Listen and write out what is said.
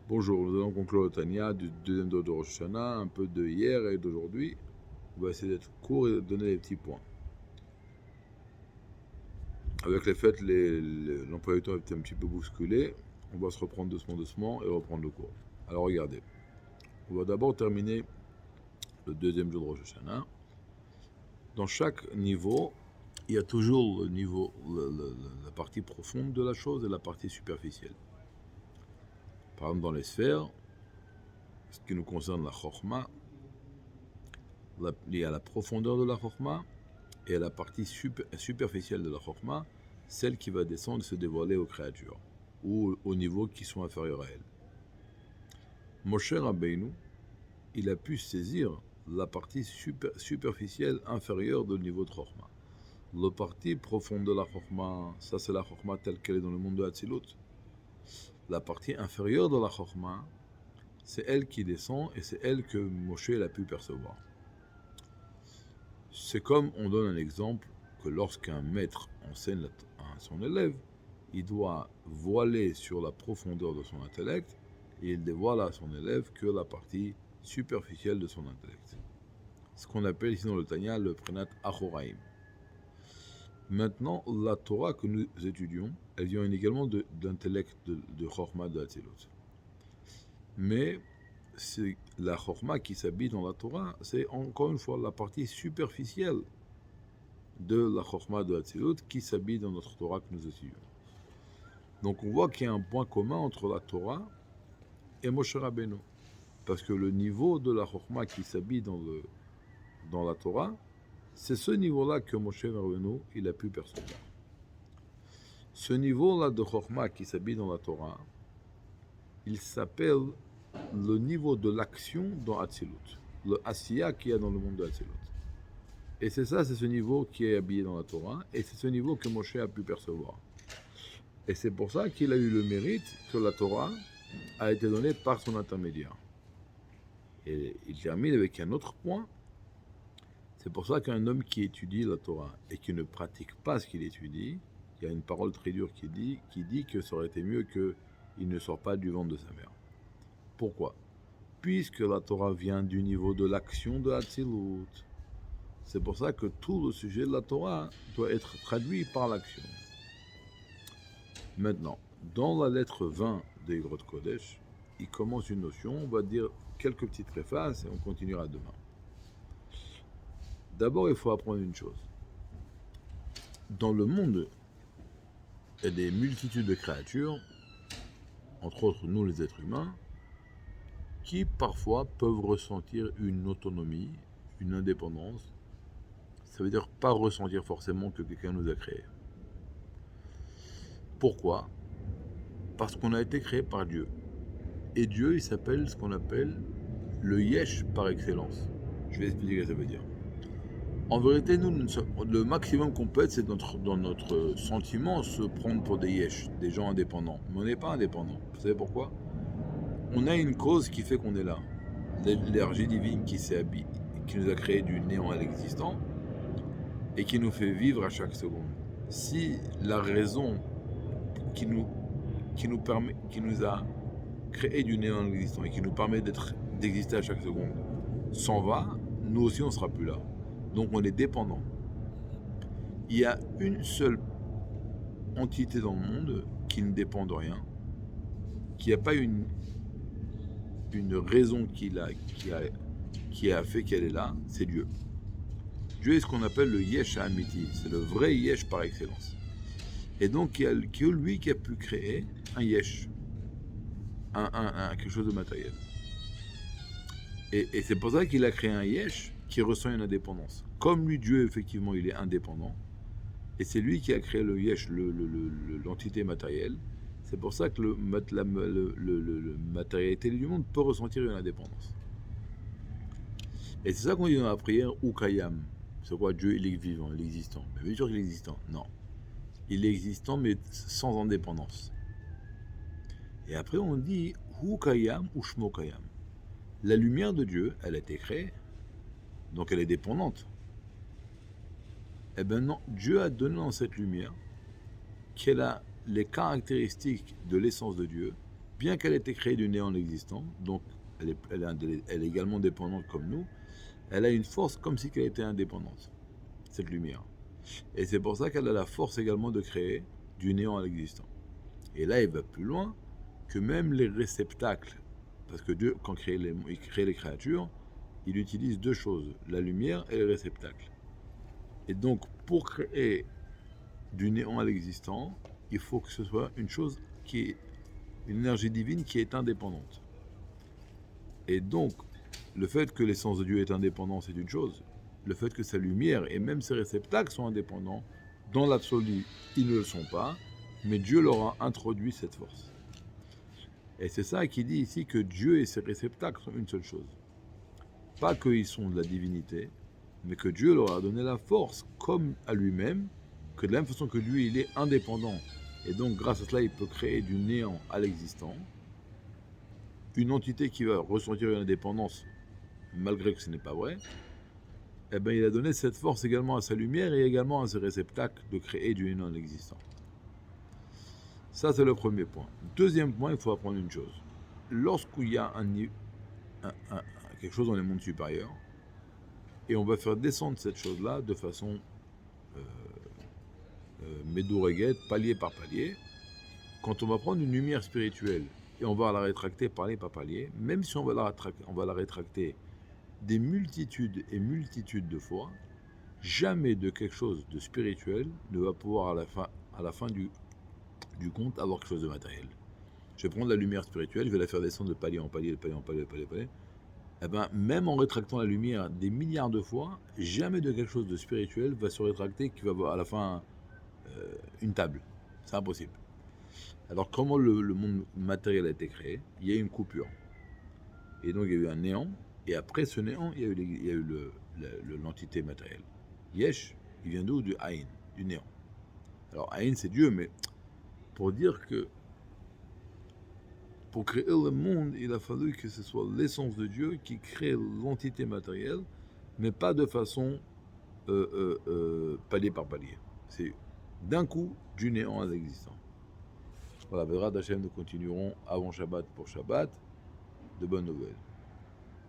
Bonjour, nous allons conclure le Tania du deuxième dos de Rosh Hashanah, un peu de hier et d'aujourd'hui. On va essayer d'être court et de donner les petits points. Avec les fêtes, l'emploi du temps a été un petit peu bousculé. On va se reprendre doucement et reprendre le cours. Alors regardez, on va d'abord terminer le deuxième jour de Rosh Hashanah. Dans chaque niveau, il y a toujours le niveau, la partie profonde de la chose et la partie superficielle. Par exemple, dans les sphères, ce qui nous concerne la Chokhmah, il y a la profondeur de la Chokhmah et la partie superficielle de la Chokhmah, celle qui va descendre et se dévoiler aux créatures, ou aux niveaux qui sont inférieurs à elle. Moshe Rabbeinu, il a pu saisir la partie superficielle inférieure du niveau de Chokhmah. La partie profonde de la Chokhmah, ça c'est la Chokhmah telle qu'elle est dans le monde de Hatzilut. La partie inférieure de la Chokhmah, c'est elle qui descend et c'est elle que Moshe a pu percevoir. C'est comme on donne un exemple que lorsqu'un maître enseigne à son élève, il doit voiler sur la profondeur de son intellect et il dévoile à son élève que la partie superficielle de son intellect. Ce qu'on appelle ici dans le Tanya le Prenat Achoraim. Maintenant, la Torah que nous étudions, elle vient également de l'intellect de Chorma de Hatzilut. Mais c'est la Chorma qui s'habille dans la Torah, c'est encore une fois la partie superficielle de la Chokhmah de Hatzilut qui s'habille dans notre Torah que nous étudions. Donc on voit qu'il y a un point commun entre la Torah et Moshe Rabbeinu. Parce que le niveau de la Chokhmah qui s'habille dans la Torah, c'est ce niveau-là que Moshe Rabbeinu il a pu percevoir. Ce niveau-là de Chokhmah qui s'habille dans la Torah, il s'appelle le niveau de l'action dans Hatzilut. Le Asiya qu'il y a dans le monde de Hatzilut. Et c'est ce niveau qui est habillé dans la Torah, et c'est ce niveau que Moshe a pu percevoir. Et c'est pour ça qu'il a eu le mérite que la Torah a été donnée par son intermédiaire. Et il termine avec un autre point. C'est pour ça qu'un homme qui étudie la Torah et qui ne pratique pas ce qu'il étudie, il y a une parole très dure qui dit que ça aurait été mieux qu'il ne sorte pas du ventre de sa mère. Pourquoi ? Puisque la Torah vient du niveau de l'action de Hatzilut. C'est pour ça que tout le sujet de la Torah doit être traduit par l'action. Maintenant, dans la lettre 20 des Grottes Kodesh, il commence une notion, on va dire quelques petites préfaces et on continuera demain. D'abord, il faut apprendre une chose. Dans le monde, il y a des multitudes de créatures, entre autres nous les êtres humains, qui parfois peuvent ressentir une autonomie, une indépendance. Ça veut dire pas ressentir forcément que quelqu'un nous a créés. Pourquoi ? Parce qu'on a été créé par Dieu. Et Dieu, il s'appelle ce qu'on appelle le Yesh par excellence. Je vais expliquer ce que ça veut dire. En vérité, nous, le maximum qu'on peut être, c'est dans notre sentiment se prendre pour des Yesh, des gens indépendants. Mais on n'est pas indépendants. Vous savez pourquoi ? On a une cause qui fait qu'on est là. L'énergie divine qui nous a créé du néant à l'existant et qui nous fait vivre à chaque seconde. Si la raison qui nous a créé du néant à l'existant et qui nous permet d'exister à chaque seconde s'en va, nous aussi on ne sera plus là. Donc on est dépendant. Il y a une seule entité dans le monde qui ne dépend de rien, qui n'a pas une raison qui a fait qu'elle est là, c'est Dieu. Dieu est ce qu'on appelle le Yesh Amiti, c'est le vrai Yesh par excellence. Et donc il y a que lui qui a pu créer un Yesh, quelque chose de matériel. Et c'est pour ça qu'il a créé un Yesh qui ressent une indépendance. Comme lui, Dieu, effectivement, il est indépendant. Et c'est lui qui a créé le Yesh, l'entité matérielle. C'est pour ça que la matérialité du monde peut ressentir une indépendance. Et c'est ça qu'on dit dans la prière, Ukayam. C'est quoi Dieu, il est vivant, il est existant. Mais bien sûr qu'il est existant. Non. Il est existant, mais sans indépendance. Et après, on dit Ukayam ou Shmokayam. La lumière de Dieu, elle a été créée, donc elle est dépendante. Eh bien non, Dieu a donné dans cette lumière qu'elle a les caractéristiques de l'essence de Dieu, bien qu'elle ait été créée du néant à l'existant, donc elle est également dépendante comme nous, elle a une force comme si elle était indépendante, cette lumière. Et c'est pour ça qu'elle a la force également de créer du néant à l'existant. Et là, il va plus loin que même les réceptacles, parce que Dieu, quand il crée les créatures, il utilise deux choses, la lumière et les réceptacles. Et donc, pour créer du néant à l'existant, il faut que ce soit une chose qui est une énergie divine qui est indépendante. Et donc, le fait que l'essence de Dieu est indépendante, c'est une chose. Le fait que sa lumière et même ses réceptacles sont indépendants, dans l'absolu, ils ne le sont pas, mais Dieu leur a introduit cette force. Et c'est ça qui dit ici que Dieu et ses réceptacles sont une seule chose. Pas qu'ils sont de la divinité, mais que Dieu leur a donné la force, comme à lui-même, que de la même façon que lui, il est indépendant. Et donc, grâce à cela, il peut créer du néant à l'existant. Une entité qui va ressentir une indépendance, malgré que ce n'est pas vrai, eh bien, il a donné cette force également à sa lumière et également à ses réceptacles de créer du néant à l'existant. Ça, c'est le premier point. Deuxième point, il faut apprendre une chose. Lorsqu'il y a quelque chose dans les mondes supérieurs, et on va faire descendre cette chose-là de façon médoureguette, palier par palier, quand on va prendre une lumière spirituelle et on va la rétracter palier par palier, même si on va la rétracter des multitudes et multitudes de fois, jamais de quelque chose de spirituel ne va pouvoir à la fin du compte avoir quelque chose de matériel. Je vais prendre la lumière spirituelle, je vais la faire descendre de palier en palier, de palier en palier, de palier en palier. Eh ben, même en rétractant la lumière des milliards de fois, jamais de quelque chose de spirituel va se rétracter qui va avoir à la fin une table. C'est impossible. Alors comment le monde matériel a été créé? Il y a eu une coupure. Et donc il y a eu un néant, et après ce néant, il y a eu l'entité matérielle. Yesh, il vient d'où? Du Aïn, du néant. Alors Aïn c'est Dieu, mais pour dire que pour créer le monde, il a fallu que ce soit l'essence de Dieu qui crée l'entité matérielle, mais pas de façon palier par palier. C'est d'un coup du néant à l'existant. Voilà, Bérat Hachem, nous continuerons avant Shabbat pour Shabbat. De bonnes nouvelles.